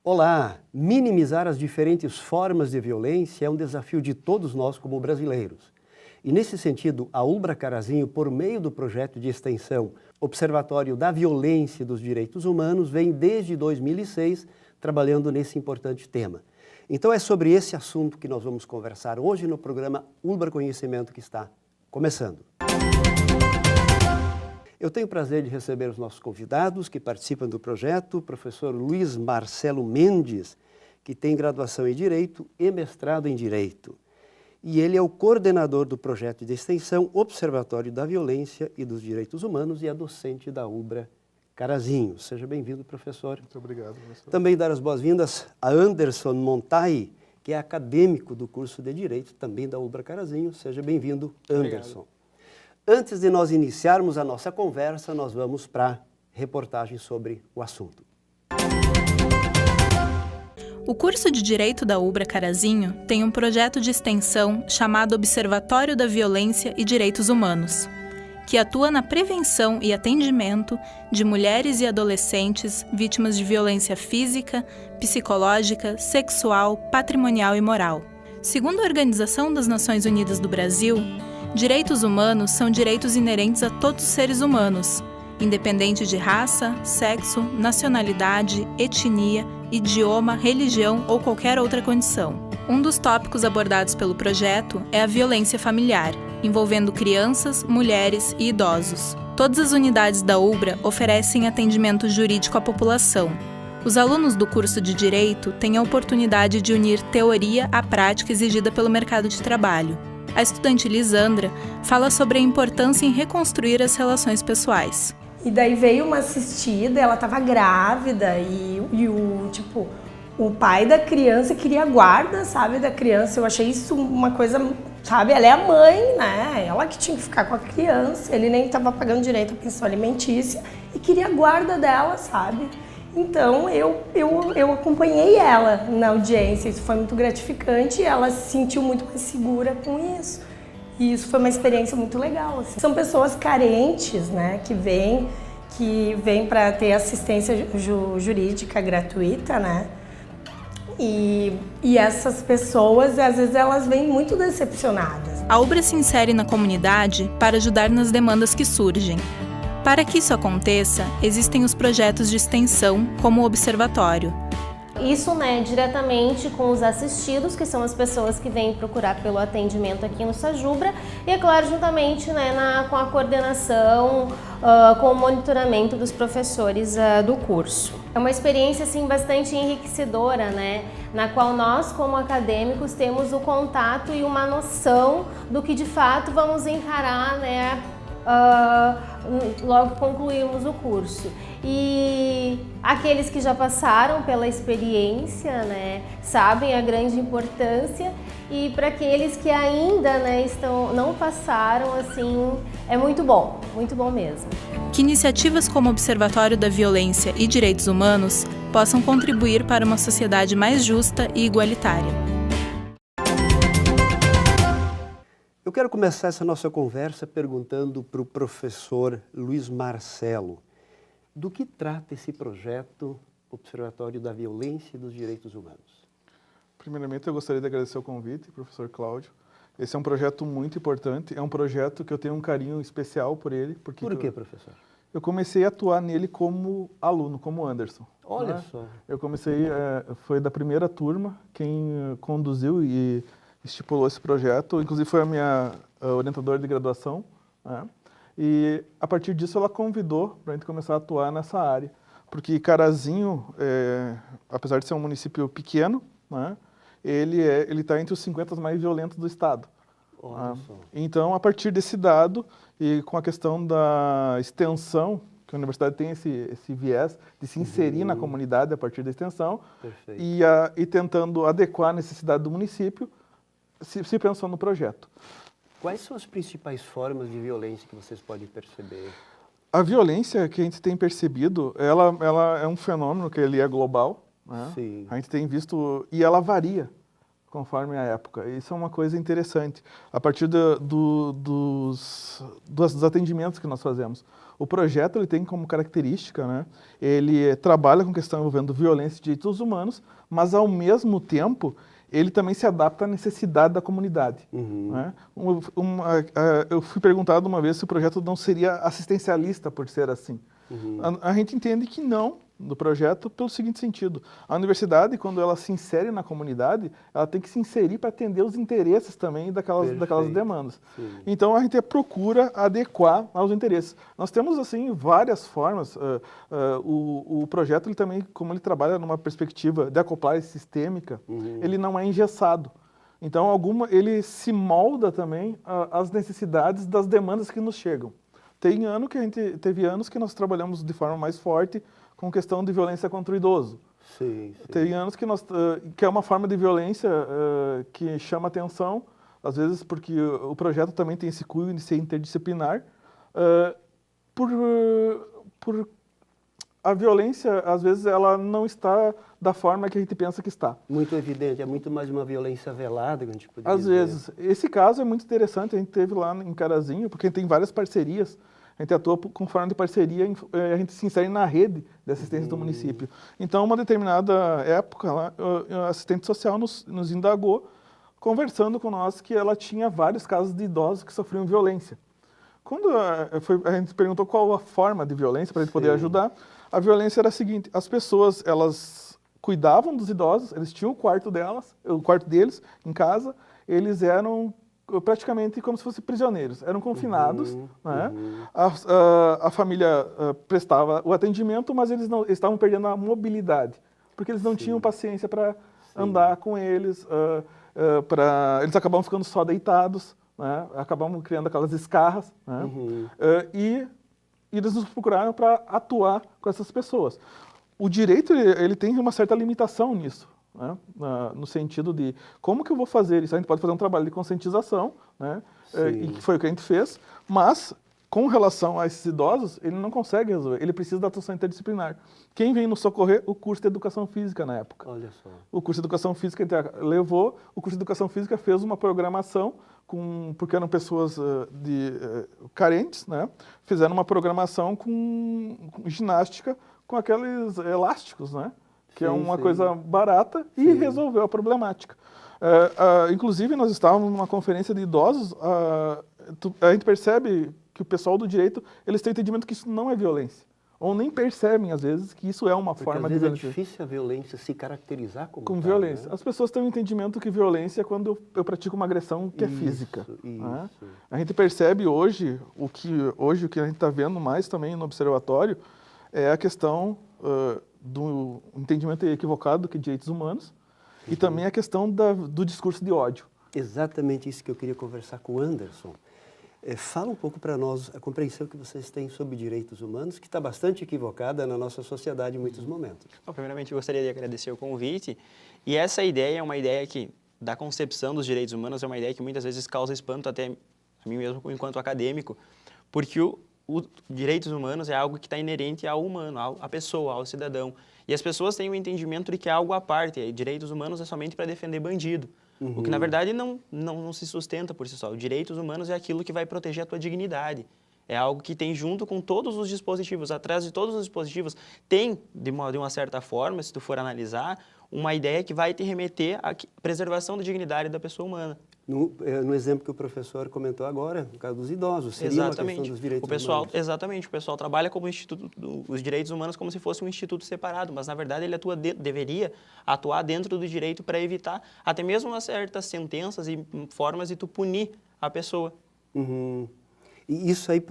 Olá! Minimizar as diferentes formas de violência é um desafio de todos nós como brasileiros. E nesse sentido, a Ubra Carazinho, por meio do projeto de extensão Observatório da Violência e dos Direitos Humanos, vem desde 2006 trabalhando nesse importante tema. Então é sobre esse assunto que nós vamos conversar hoje no programa Ubra Conhecimento que está começando. Eu tenho o prazer de receber os nossos convidados que participam do projeto, o professor Luiz Marcelo Mendes, que tem graduação em Direito e mestrado em Direito. E ele é o coordenador do projeto de extensão Observatório da Violência e dos Direitos Humanos e é docente da Ubra Carazinho. Seja bem-vindo, professor. Muito obrigado, professor. Também dar as boas-vindas a Anderson Montai, que é acadêmico do curso de Direito, também da Ubra Carazinho. Seja bem-vindo, Anderson. Obrigado. Antes de nós iniciarmos a nossa conversa, nós vamos para a reportagem sobre o assunto. O curso de Direito da Ubra Carazinho tem um projeto de extensão chamado Observatório da Violência e Direitos Humanos, que atua na prevenção e atendimento de mulheres e adolescentes vítimas de violência física, psicológica, sexual, patrimonial e moral. Segundo a Organização das Nações Unidas do Brasil, direitos humanos são direitos inerentes a todos os seres humanos, independente de raça, sexo, nacionalidade, etnia, idioma, religião ou qualquer outra condição. Um dos tópicos abordados pelo projeto é a violência familiar, envolvendo crianças, mulheres e idosos. Todas as unidades da Ubra oferecem atendimento jurídico à população. Os alunos do curso de Direito têm a oportunidade de unir teoria à prática exigida pelo mercado de trabalho. A estudante Lisandra fala sobre a importância em reconstruir as relações pessoais. E daí veio uma assistida, ela estava grávida e o pai da criança queria a guarda, sabe, da criança. Eu achei isso uma coisa, sabe, ela é a mãe, né? Ela que tinha que ficar com a criança, ele nem estava pagando direito à pensão alimentícia e queria a guarda dela, sabe? Então eu acompanhei ela na audiência, isso foi muito gratificante e ela se sentiu muito mais segura com isso. E isso foi uma experiência muito legal, assim. São pessoas carentes, né, que vêm para ter assistência jurídica gratuita, né? E essas pessoas, às vezes, elas vêm muito decepcionadas. A Ubra se insere na comunidade para ajudar nas demandas que surgem. Para que isso aconteça, existem os projetos de extensão, como o Observatório. Isso, diretamente com os assistidos, que são as pessoas que vêm procurar pelo atendimento aqui no Sajubra, e, é claro, juntamente com a coordenação, com o monitoramento dos professores do curso. É uma experiência, assim, bastante enriquecedora, na qual nós, como acadêmicos, temos o contato e uma noção do que, de fato, vamos encarar, logo que concluirmos o curso. E aqueles que já passaram pela experiência, sabem a grande importância, e para aqueles que ainda não passaram, assim, é muito bom mesmo. Que iniciativas como o Observatório da Violência e Direitos Humanos possam contribuir para uma sociedade mais justa e igualitária. Eu quero começar essa nossa conversa perguntando para o professor Luiz Marcelo, do que trata esse projeto Observatório da Violência e dos Direitos Humanos? Primeiramente, eu gostaria de agradecer o convite, professor Cláudio. Esse é um projeto muito importante, é um projeto que eu tenho um carinho especial por ele. Por quê, professor? Eu comecei a atuar nele como aluno, como Anderson. Olha só. Eu comecei, foi da primeira turma, quem conduziu e estipulou esse projeto, inclusive foi a minha orientadora de graduação, e a partir disso ela convidou para a gente começar a atuar nessa área, porque Carazinho, apesar de ser um município pequeno, ele está entre os 50 mais violentos do estado. Então, a partir desse dado e com a questão da extensão, que a universidade tem esse viés de se inserir na comunidade a partir da extensão, e tentando adequar a necessidade do município, se pensou no projeto. Quais são as principais formas de violência que vocês podem perceber? A violência que a gente tem percebido, ela é um fenômeno que ele é global, Sim. A gente tem visto, e ela varia conforme a época. Isso é uma coisa interessante, a partir dos atendimentos que nós fazemos. O projeto ele tem como característica, né, ele trabalha com questão envolvendo violência e direitos humanos, mas ao mesmo tempo ele também se adapta à necessidade da comunidade. Né? Eu fui perguntado uma vez se o projeto não seria assistencialista por ser assim. A gente entende que não, do projeto, pelo seguinte sentido: a universidade, quando ela se insere na comunidade, ela tem que se inserir para atender os interesses também daquelas demandas. Sim. Então a gente procura adequar aos interesses. Nós temos assim várias formas. O projeto ele também, como ele trabalha numa perspectiva de acoplagem sistêmica, ele não é engessado. Então ele se molda também às necessidades das demandas que nos chegam. Teve anos que nós trabalhamos de forma mais forte com questão de violência contra o idoso. Sim. Tem anos que é uma forma de violência que chama atenção, às vezes porque o projeto também tem esse cunho de ser interdisciplinar, por a violência, às vezes, ela não está da forma que a gente pensa que está. Muito evidente, é muito mais uma violência velada, que a gente poderia Às vezes. Esse caso é muito interessante, a gente teve lá em Carazinho, porque a gente tem várias parcerias. A gente atua com forma de parceria, a gente se insere na rede de assistência do município. Então, uma determinada época, lá, a assistente social nos indagou, conversando com nós, que ela tinha vários casos de idosos que sofriam violência. Quando a gente perguntou qual a forma de violência para a gente poder ajudar, a violência era a seguinte: as pessoas, elas cuidavam dos idosos, eles tinham o quarto deles em casa, eles eram praticamente como se fossem prisioneiros, eram confinados, né? A família prestava o atendimento, mas eles estavam perdendo a mobilidade, porque eles não tinham paciência para andar com eles, eles acabavam ficando só deitados, né? Acabavam criando aquelas escarras, né? E eles nos procuraram para atuar com essas pessoas. O direito ele tem uma certa limitação nisso. Né? No sentido de como que eu vou fazer isso? A gente pode fazer um trabalho de conscientização, né? E que foi o que a gente fez, mas com relação a esses idosos, ele não consegue resolver, ele precisa da atuação interdisciplinar. Quem vem nos socorrer? O curso de Educação Física na época. Olha só. O curso de Educação Física a gente levou, o curso de Educação Física fez uma programação, porque eram pessoas carentes, né? Fizeram uma programação com ginástica com aqueles elásticos, né? Que é uma coisa barata e resolveu a problemática. Inclusive, nós estávamos numa conferência de idosos, a gente percebe que o pessoal do direito, eles têm entendimento que isso não é violência. Ou nem percebem, às vezes, que isso é uma forma de violência. É difícil a violência se caracterizar como tal, violência. Né? As pessoas têm um entendimento que violência é quando eu pratico uma agressão que é física. Né? A gente percebe hoje, o que a gente está vendo mais também no observatório, é a questão do entendimento equivocado de direitos humanos e também a questão do discurso de ódio. Exatamente isso que eu queria conversar com o Anderson. Fala um pouco para nós a compreensão que vocês têm sobre direitos humanos, que está bastante equivocada na nossa sociedade em muitos momentos. Bom, primeiramente, eu gostaria de agradecer o convite. E essa ideia é uma ideia que, da concepção dos direitos humanos, é uma ideia que muitas vezes causa espanto até a mim mesmo enquanto acadêmico, porque os direitos humanos é algo que está inerente ao humano, à pessoa, ao cidadão. E as pessoas têm o entendimento de que é algo à parte, e direitos humanos é somente para defender bandido. O que, na verdade, não se sustenta por si só. Os direitos humanos é aquilo que vai proteger a tua dignidade. É algo que tem junto com todos os dispositivos. Atrás de todos os dispositivos tem, de uma certa forma, se tu for analisar, uma ideia que vai te remeter à preservação da dignidade da pessoa humana. No exemplo que o professor comentou agora, no caso dos idosos, seria uma questão dos direitos humanos. Exatamente, o pessoal trabalha como os direitos humanos como se fosse um instituto separado, mas na verdade ele deveria atuar dentro do direito para evitar até mesmo umas certas sentenças e formas de tu punir a pessoa. E isso aí,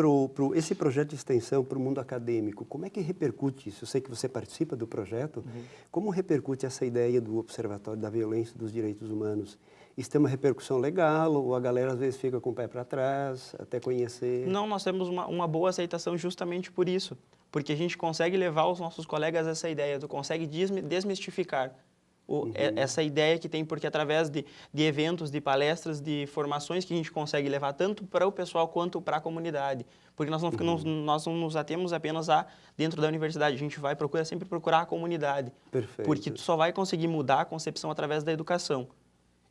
esse projeto de extensão para o mundo acadêmico, como é que repercute isso? Eu sei que você participa do projeto. Como repercute essa ideia do Observatório da Violência e dos Direitos Humanos? Isso tem uma repercussão legal ou a galera às vezes fica com o pé para trás, até conhecer? Não, nós temos uma boa aceitação justamente por isso. Porque a gente consegue levar os nossos colegas a essa ideia, tu consegue desmistificar essa ideia que tem, porque através de eventos, de palestras, de formações que a gente consegue levar tanto para o pessoal quanto para a comunidade. Porque nós não nos atemos apenas dentro da universidade, a gente procura sempre procurar a comunidade. Perfeito. Porque tu só vai conseguir mudar a concepção através da educação.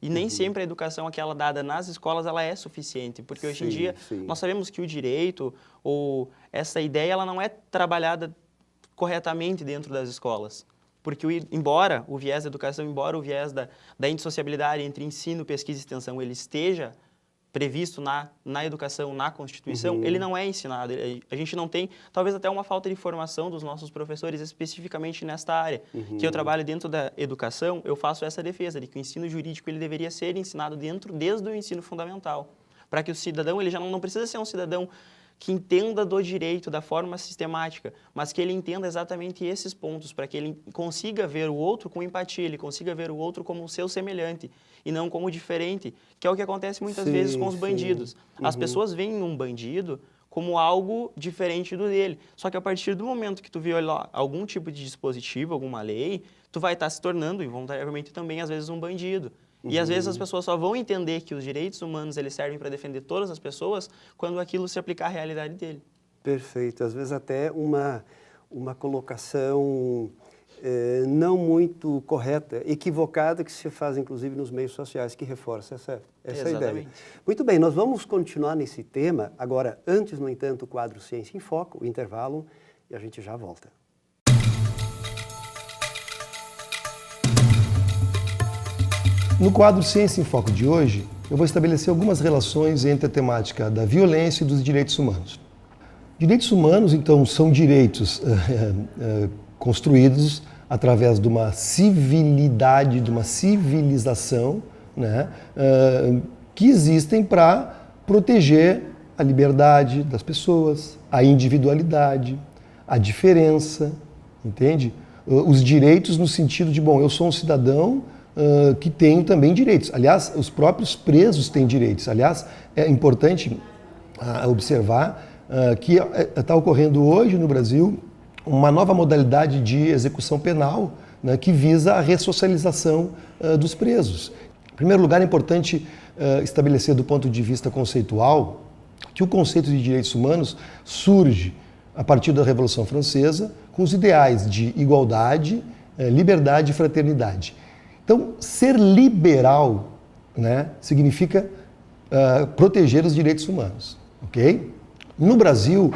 E nem sempre a educação aquela dada nas escolas ela é suficiente, porque hoje em dia nós sabemos que o direito ou essa ideia ela não é trabalhada corretamente dentro das escolas. Porque embora o viés da educação, embora o viés da indissociabilidade entre ensino, pesquisa e extensão ele esteja previsto na educação, na Constituição, ele não é ensinado. A gente não tem, talvez até uma falta de formação dos nossos professores especificamente nesta área. Que eu trabalho dentro da educação, eu faço essa defesa de que o ensino jurídico ele deveria ser ensinado desde o ensino fundamental, para que o cidadão ele já não precisa ser um cidadão que entenda do direito da forma sistemática, mas que ele entenda exatamente esses pontos, para que ele consiga ver o outro com empatia, ele consiga ver o outro como o seu semelhante e não como diferente, que é o que acontece muitas vezes com os bandidos. As pessoas veem um bandido como algo diferente do dele, só que a partir do momento que tu viola algum tipo de dispositivo, alguma lei, tu vai estar se tornando involuntariamente também às vezes um bandido. E às vezes as pessoas só vão entender que os direitos humanos eles servem para defender todas as pessoas quando aquilo se aplicar à realidade dele. Perfeito. Às vezes até uma colocação não muito correta, equivocada, que se faz inclusive nos meios sociais, que reforça essa ideia. Muito bem, nós vamos continuar nesse tema. Agora, antes, no entanto, o quadro Ciência em Foco, o intervalo, e a gente já volta. No quadro Ciência em Foco de hoje, eu vou estabelecer algumas relações entre a temática da violência e dos direitos humanos. Direitos humanos, então, são direitos construídos através de uma civilidade, de uma civilização, né, que existem para proteger a liberdade das pessoas, a individualidade, a diferença, entende? Os direitos no sentido de, bom, eu sou um cidadão que tenho também direitos. Aliás, os próprios presos têm direitos. Aliás, é importante observar que está ocorrendo hoje no Brasil uma nova modalidade de execução penal, né, que visa a ressocialização dos presos. Em primeiro lugar, é importante estabelecer do ponto de vista conceitual que o conceito de direitos humanos surge a partir da Revolução Francesa com os ideais de igualdade, liberdade e fraternidade. Então, ser liberal, né, significa proteger os direitos humanos, ok? No Brasil,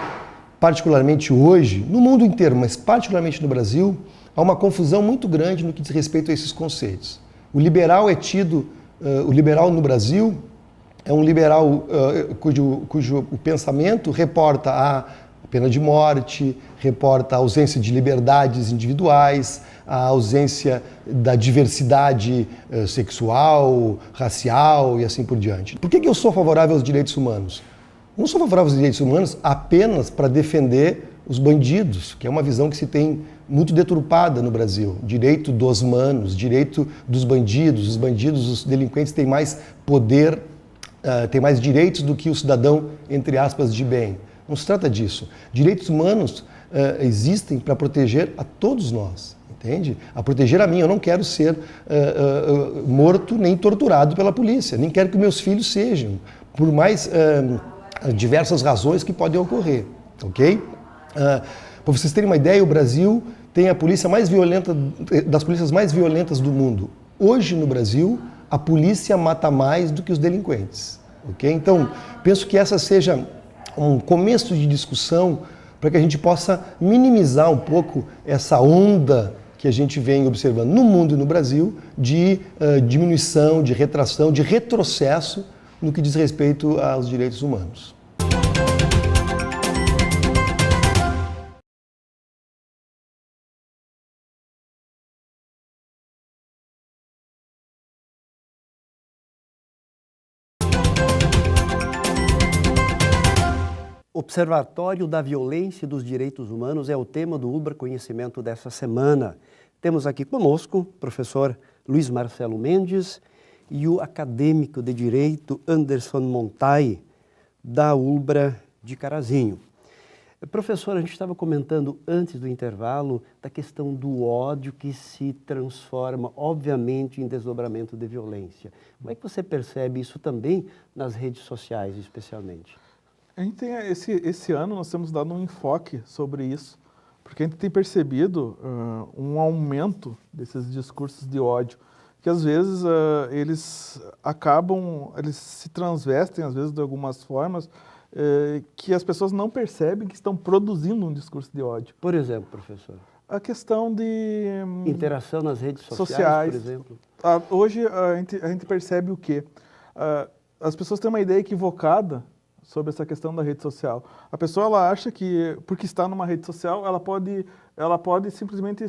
particularmente hoje, no mundo inteiro, mas particularmente no Brasil, há uma confusão muito grande no que diz respeito a esses conceitos. O liberal é tido, o liberal no Brasil é um liberal cujo o pensamento reporta a pena de morte, reporta a ausência de liberdades individuais, a ausência da diversidade sexual, racial e assim por diante. Por que eu sou favorável aos direitos humanos? Não sou favorável aos direitos humanos apenas para defender os bandidos, que é uma visão que se tem muito deturpada no Brasil. Direito dos manos, direito dos bandidos. Os bandidos, os delinquentes têm mais poder, têm mais direitos do que o cidadão, entre aspas, de bem. Não se trata disso. Direitos humanos existem para proteger a todos nós, entende? A proteger a mim. Eu não quero ser morto nem torturado pela polícia, nem quero que meus filhos sejam, por mais diversas razões que podem ocorrer, ok? Para vocês terem uma ideia, o Brasil tem a polícia mais violenta, das polícias mais violentas do mundo. Hoje, no Brasil, a polícia mata mais do que os delinquentes, ok? Então, penso que essa seja um começo de discussão para que a gente possa minimizar um pouco essa onda que a gente vem observando no mundo e no Brasil de diminuição, de retração, de retrocesso no que diz respeito aos direitos humanos. Observatório da Violência e dos Direitos Humanos é o tema do Ubra Conhecimento dessa semana. Temos aqui conosco o professor Luiz Marcelo Mendes e o acadêmico de Direito Anderson Montai, da Ubra de Carazinho. Professor, a gente estava comentando antes do intervalo da questão do ódio que se transforma, obviamente, em desdobramento de violência. Como é que você percebe isso também nas redes sociais, especialmente? A gente tem esse ano nós temos dado um enfoque sobre isso, porque a gente tem percebido um aumento desses discursos de ódio, que às vezes eles se transvestem, às vezes, de algumas formas que as pessoas não percebem que estão produzindo um discurso de ódio. Por exemplo, professor? A questão de... Interação nas redes sociais, por exemplo? Hoje a gente percebe o quê? As pessoas têm uma ideia equivocada sobre essa questão da rede social. A pessoa ela acha que, porque está numa rede social, ela pode simplesmente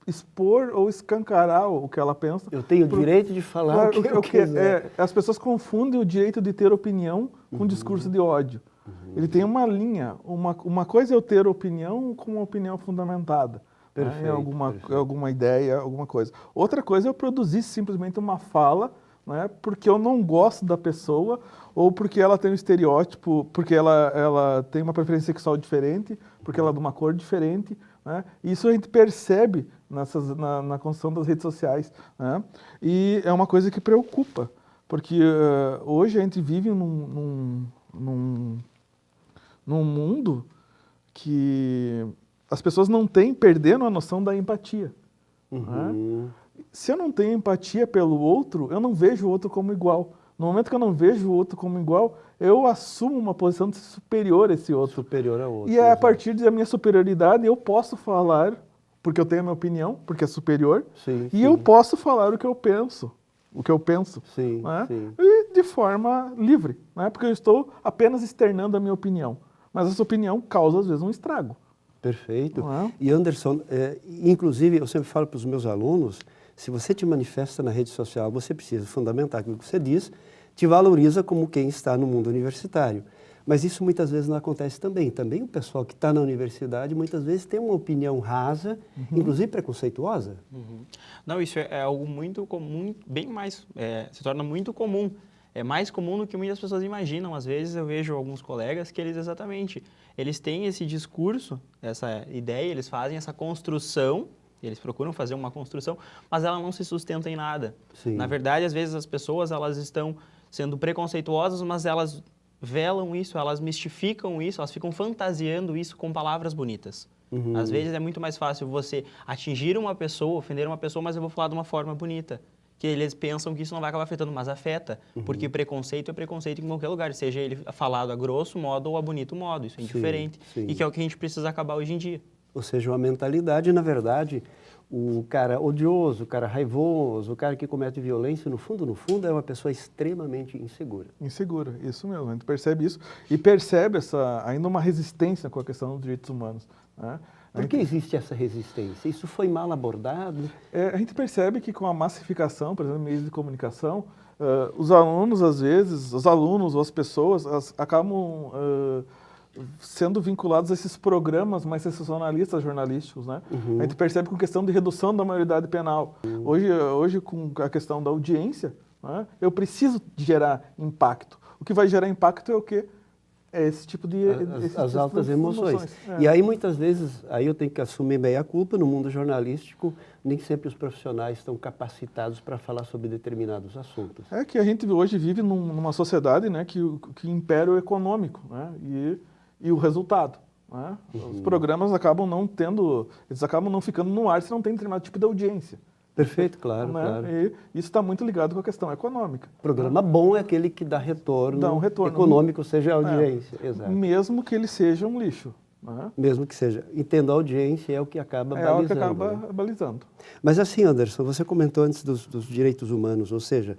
expor ou escancarar o que ela pensa. Eu tenho o direito de falar o que eu quiser. As pessoas confundem o direito de ter opinião com discurso de ódio. Ele tem uma linha. Uma coisa é eu ter opinião com uma opinião fundamentada. Perfeito, Em alguma ideia, alguma coisa. Outra coisa é eu produzir simplesmente uma fala, né, porque eu não gosto da pessoa, ou porque ela tem um estereótipo, porque ela tem uma preferência sexual diferente, porque ela é de uma cor diferente. Né? Isso a gente percebe na construção das redes sociais. Né? E é uma coisa que preocupa, porque hoje a gente vive num mundo que as pessoas não têm, perdendo a noção da empatia. Né? Se eu não tenho empatia pelo outro, eu não vejo o outro como igual. No momento que eu não vejo o outro como igual, eu assumo uma posição de superior a esse outro. Superior ao outro. E a partir da minha superioridade, eu posso falar, porque eu tenho a minha opinião, porque é superior, eu posso falar o que eu penso. Né? E de forma livre, né? Porque eu estou apenas externando a minha opinião. Mas essa opinião causa, às vezes, um estrago. Perfeito. E Anderson, inclusive, eu sempre falo para os meus alunos, se você te manifesta na rede social, você precisa fundamentar aquilo que você diz, te valoriza como quem está no mundo universitário. Mas isso muitas vezes não acontece também. Também o pessoal que está na universidade muitas vezes tem uma opinião rasa, inclusive preconceituosa. Não, isso é algo muito comum, bem mais, se torna muito comum. É mais comum do que muitas pessoas imaginam. Às vezes eu vejo alguns colegas que eles têm esse discurso, essa ideia, eles fazem essa construção, eles procuram fazer uma construção, mas ela não se sustenta em nada. Na verdade, às vezes as pessoas elas estão sendo preconceituosas, mas elas velam isso, elas mistificam isso, elas ficam fantasiando isso com palavras bonitas. Às vezes é muito mais fácil você atingir uma pessoa, ofender uma pessoa, mas eu vou falar de uma forma bonita. Que eles pensam que isso não vai acabar afetando, mas afeta. Porque preconceito é preconceito em qualquer lugar, seja ele falado a grosso modo ou a bonito modo, isso é indiferente. E que é o que a gente precisa acabar hoje em dia. Ou seja, uma mentalidade, na verdade, o cara odioso, o cara raivoso, o cara que comete violência, no fundo, é uma pessoa extremamente insegura. Insegura, isso mesmo, a gente percebe isso. E percebe ainda uma resistência com a questão dos direitos humanos. Né? Por que existe essa resistência? Isso foi mal abordado? A gente percebe que com a massificação, por exemplo, meios de comunicação, os alunos, às vezes, ou as pessoas, acabam sendo vinculados a esses programas mais sensacionalistas jornalísticos. Né? A gente percebe com questão de redução da maioridade penal. Hoje, com a questão da audiência, né, eu preciso gerar impacto. O que vai gerar impacto é o quê? É esse tipo de... As altas emoções. E aí, muitas vezes, aí eu tenho que assumir meia culpa, no mundo jornalístico, nem sempre os profissionais estão capacitados para falar sobre determinados assuntos. É que a gente hoje vive numa sociedade, né, que impera o econômico, né, e o resultado. Né? Os programas acabam não ficando no ar se não tem determinado tipo de audiência. Perfeito, claro, né? claro. E isso está muito ligado com a questão econômica. Programa bom é aquele que dá retorno econômico, seja a audiência. Exato. Mesmo que ele seja um lixo. Né? Mesmo que seja. E tendo a audiência é o que acaba balizando. É o que acaba balizando. Mas assim, Anderson, você comentou antes dos direitos humanos, ou seja,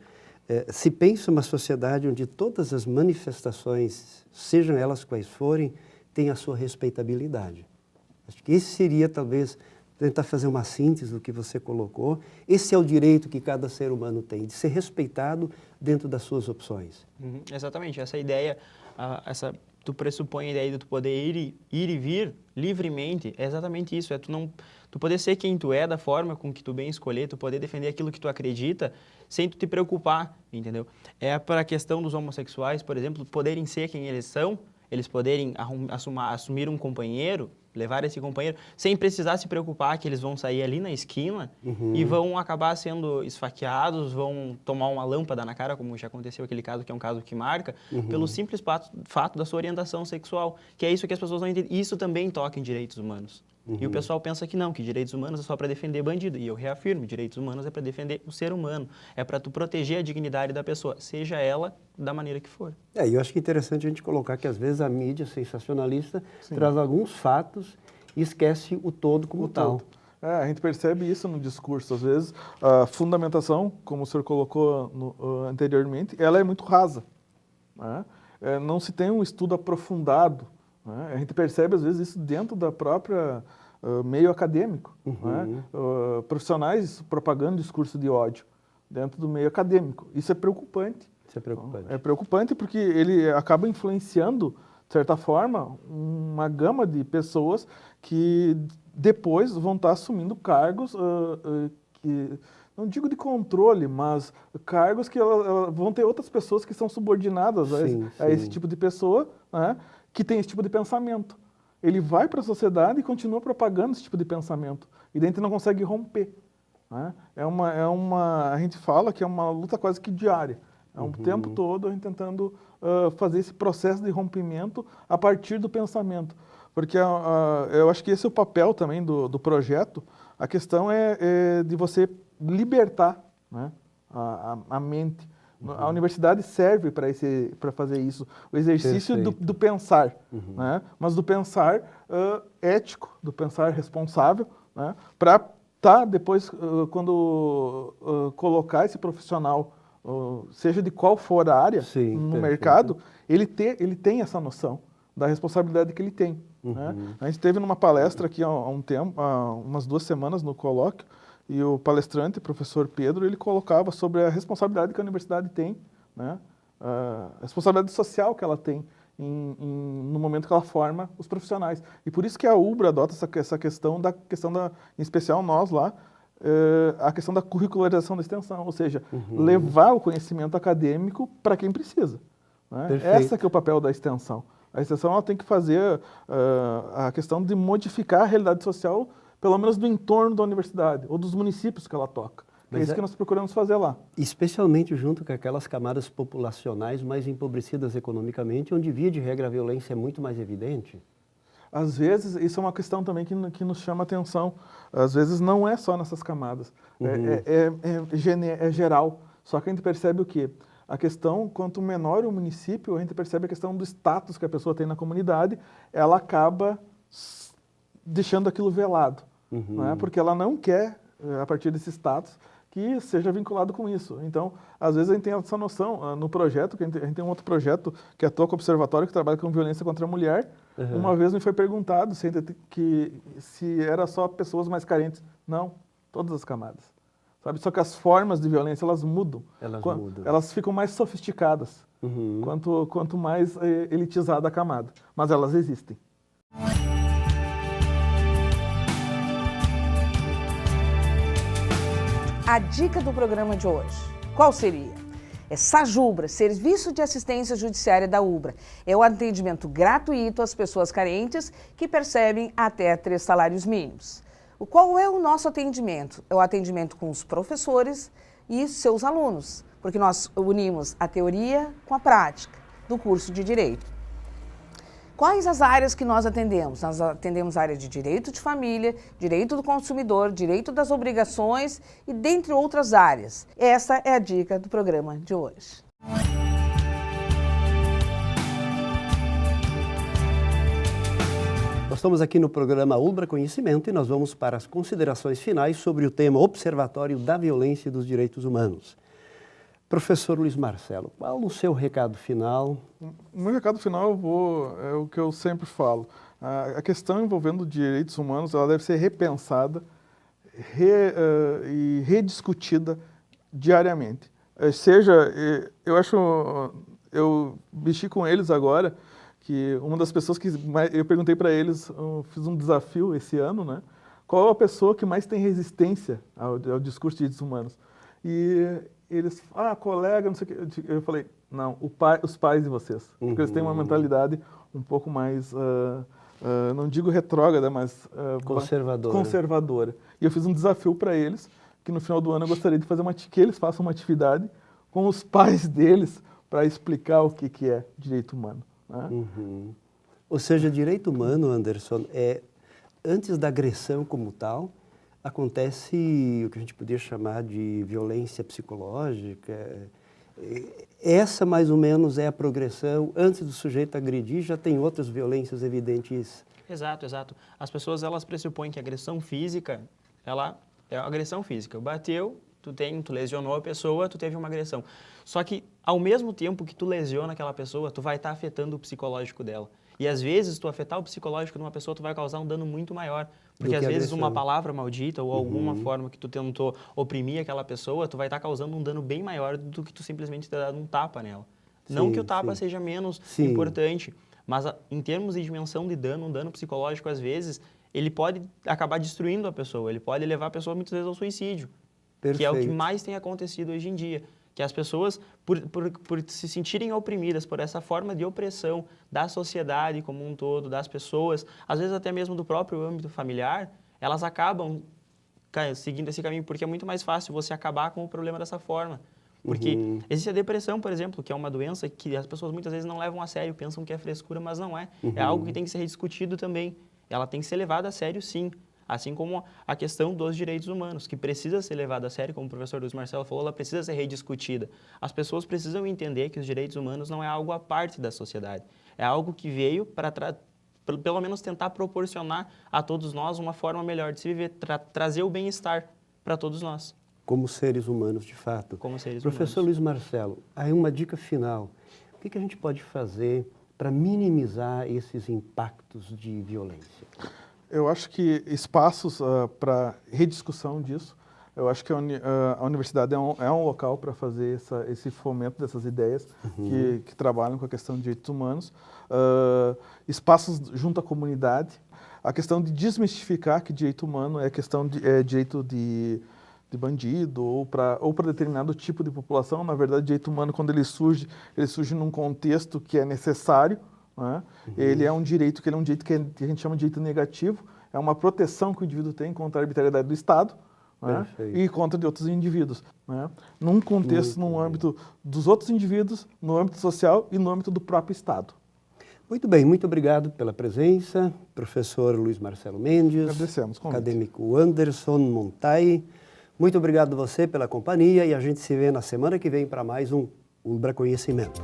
se pensa uma sociedade onde todas as manifestações, sejam elas quais forem, têm a sua respeitabilidade. Acho que esse seria, talvez, tentar fazer uma síntese do que você colocou. Esse é o direito que cada ser humano tem, de ser respeitado dentro das suas opções. Exatamente, essa ideia, tu pressupõe a ideia de tu poder ir e vir livremente, é exatamente isso, tu poder ser quem tu é, da forma com que tu bem escolher, tu poder defender aquilo que tu acredita, sem tu te preocupar, entendeu? É para a questão dos homossexuais, por exemplo, poderem ser quem eles são, eles poderem assumir um companheiro, levar esse companheiro, sem precisar se preocupar que eles vão sair ali na esquina e vão acabar sendo esfaqueados, vão tomar uma lâmpada na cara, como já aconteceu aquele caso, que é um caso que marca, pelo simples fato da sua orientação sexual, que é isso que as pessoas não entendem. Isso também toca em direitos humanos. E o pessoal pensa que não, que direitos humanos é só para defender bandido. E eu reafirmo, direitos humanos é para defender o ser humano. É para tu proteger a dignidade da pessoa, seja ela da maneira que for. E eu acho que é interessante a gente colocar que às vezes a mídia sensacionalista traz alguns fatos e esquece o todo como tal. A gente percebe isso no discurso. Às vezes, a fundamentação, como o senhor colocou anteriormente, ela é muito rasa, né? Não se tem um estudo aprofundado, né? A gente percebe, às vezes, isso dentro da própria meio acadêmico, né? Profissionais propagando discurso de ódio dentro do meio acadêmico. Isso é preocupante. Isso é preocupante. É preocupante porque ele acaba influenciando, de certa forma, uma gama de pessoas que depois vão estar assumindo cargos que, não digo de controle, mas cargos que vão ter outras pessoas que são subordinadas a esse tipo de pessoa, né, que tem esse tipo de pensamento. Ele vai para a sociedade e continua propagando esse tipo de pensamento. E daí a gente não consegue romper, né? A gente fala que é uma luta quase que diária. É um tempo todo a gente tentando fazer esse processo de rompimento a partir do pensamento. Porque eu acho que esse é o papel também do projeto. A questão é de você libertar, né, a mente. A universidade serve para fazer isso. O exercício do pensar, né, mas do pensar ético, do pensar responsável, né, para depois, quando colocar esse profissional, seja de qual for a área no mercado, ele tem essa noção da responsabilidade que ele tem. Né? A gente esteve numa palestra aqui há umas 2 semanas no colóquio, e o palestrante, o professor Pedro, ele colocava sobre a responsabilidade que a universidade tem, né? A responsabilidade social que ela tem no momento que ela forma os profissionais. E por isso que a UBRA adota essa questão em especial nós lá, a questão da curricularização da extensão, ou seja, levar o conhecimento acadêmico para quem precisa. Né? Essa que é o papel da extensão. A extensão ela tem que fazer a questão de modificar a realidade social, pelo menos do entorno da universidade, ou dos municípios que ela toca. É isso que nós procuramos fazer lá. Especialmente junto com aquelas camadas populacionais mais empobrecidas economicamente, onde, via de regra, a violência é muito mais evidente. Às vezes, isso é uma questão também que nos chama atenção. Às vezes, não é só nessas camadas. É geral. Só que a gente percebe o quê? A questão, quanto menor o município, a gente percebe a questão do status que a pessoa tem na comunidade, ela acaba deixando aquilo velado. Né? Porque ela não quer, a partir desse status, que seja vinculado com isso. Então, às vezes a gente tem essa noção. No projeto, que a gente tem um outro projeto que atua com o Observatório, que trabalha com violência contra a mulher. Uma vez me foi perguntado se era só pessoas mais carentes. Não, todas as camadas. Sabe? Só que as formas de violência, elas mudam. Elas ficam mais sofisticadas, quanto mais elitizada a camada. Mas elas existem. A dica do programa de hoje, qual seria? É Sajubra, Serviço de Assistência Judiciária da UBRA. É o atendimento gratuito às pessoas carentes que percebem até 3 salários mínimos. Qual é o nosso atendimento? É o atendimento com os professores e seus alunos, porque nós unimos a teoria com a prática do curso de Direito. Quais as áreas que nós atendemos? Nós atendemos a área de direito de família, direito do consumidor, direito das obrigações e dentre outras áreas. Essa é a dica do programa de hoje. Nós estamos aqui no programa UBRA Conhecimento e nós vamos para as considerações finais sobre o tema Observatório da Violência e dos Direitos Humanos. Professor Luiz Marcelo, qual o seu recado final? O meu recado final é o que eu sempre falo. A questão envolvendo direitos humanos ela deve ser repensada e rediscutida diariamente. Eu mexi com eles agora, que uma das pessoas que eu perguntei para eles, eu fiz um desafio esse ano, né? Qual a pessoa que mais tem resistência ao discurso de direitos humanos? E eles, colega, não sei o que. Eu falei, não, os pais de vocês. Porque eles têm uma mentalidade um pouco mais, não digo retrógrada, mas conservadora. E eu fiz um desafio para eles, que no final do ano eu gostaria de fazer que eles façam uma atividade com os pais deles para explicar o que é direito humano. Né? Ou seja, direito humano, Anderson, é antes da agressão como tal, acontece o que a gente poderia chamar de violência psicológica. Essa, mais ou menos, é a progressão. Antes do sujeito agredir, já tem outras violências evidentes. Exato, exato. As pessoas, elas pressupõem que a agressão física, ela é agressão física. Bateu, tu lesionou a pessoa, tu teve uma agressão. Só que, ao mesmo tempo que tu lesiona aquela pessoa, tu vai estar afetando o psicológico dela. E, às vezes, tu afetar o psicológico de uma pessoa, tu vai causar um dano muito maior. Porque, às vezes, uma palavra maldita ou alguma forma que tu tentou oprimir aquela pessoa, tu vai estar causando um dano bem maior do que tu simplesmente ter dado um tapa nela. Sim, não que o tapa seja menos Sim. importante, mas em termos de dimensão de dano, um dano psicológico, às vezes, ele pode acabar destruindo a pessoa, ele pode levar a pessoa muitas vezes ao suicídio, que é o que mais tem acontecido hoje em dia. Que as pessoas, por se sentirem oprimidas por essa forma de opressão da sociedade como um todo, das pessoas, às vezes até mesmo do próprio âmbito familiar, elas acabam seguindo esse caminho, porque é muito mais fácil você acabar com o problema dessa forma. Porque existe a depressão, por exemplo, que é uma doença que as pessoas muitas vezes não levam a sério, pensam que é frescura, mas não é. É algo que tem que ser rediscutido também. Ela tem que ser levada a sério, sim. Assim como a questão dos direitos humanos, que precisa ser levada a sério, como o professor Luiz Marcelo falou, ela precisa ser rediscutida. As pessoas precisam entender que os direitos humanos não é algo à parte da sociedade. É algo que veio para, pelo menos, tentar proporcionar a todos nós uma forma melhor de se viver, trazer o bem-estar para todos nós. Como seres humanos, de fato. Como seres Professor humanos. Luiz Marcelo, aí uma dica final. O que a gente pode fazer para minimizar esses impactos de violência? Eu acho que espaços para rediscussão disso, eu acho que a universidade é um local para fazer esse fomento dessas ideias que trabalham com a questão de direitos humanos. Espaços junto à comunidade, a questão de desmistificar que direito humano é questão de direito de bandido ou para determinado tipo de população. Na verdade, o direito humano, quando ele surge num contexto que é necessário. Né? Ele é um direito que a gente chama de direito negativo, é uma proteção que o indivíduo tem contra a arbitrariedade do Estado, né? E contra de outros indivíduos. Né? Num contexto, num âmbito dos outros indivíduos, no âmbito social e no âmbito do próprio Estado. Muito bem, muito obrigado pela presença, professor Luiz Marcelo Mendes, Agradecemos, acadêmico Anderson Montai. Muito obrigado a você pela companhia e a gente se vê na semana que vem para mais um Ubra Conhecimento.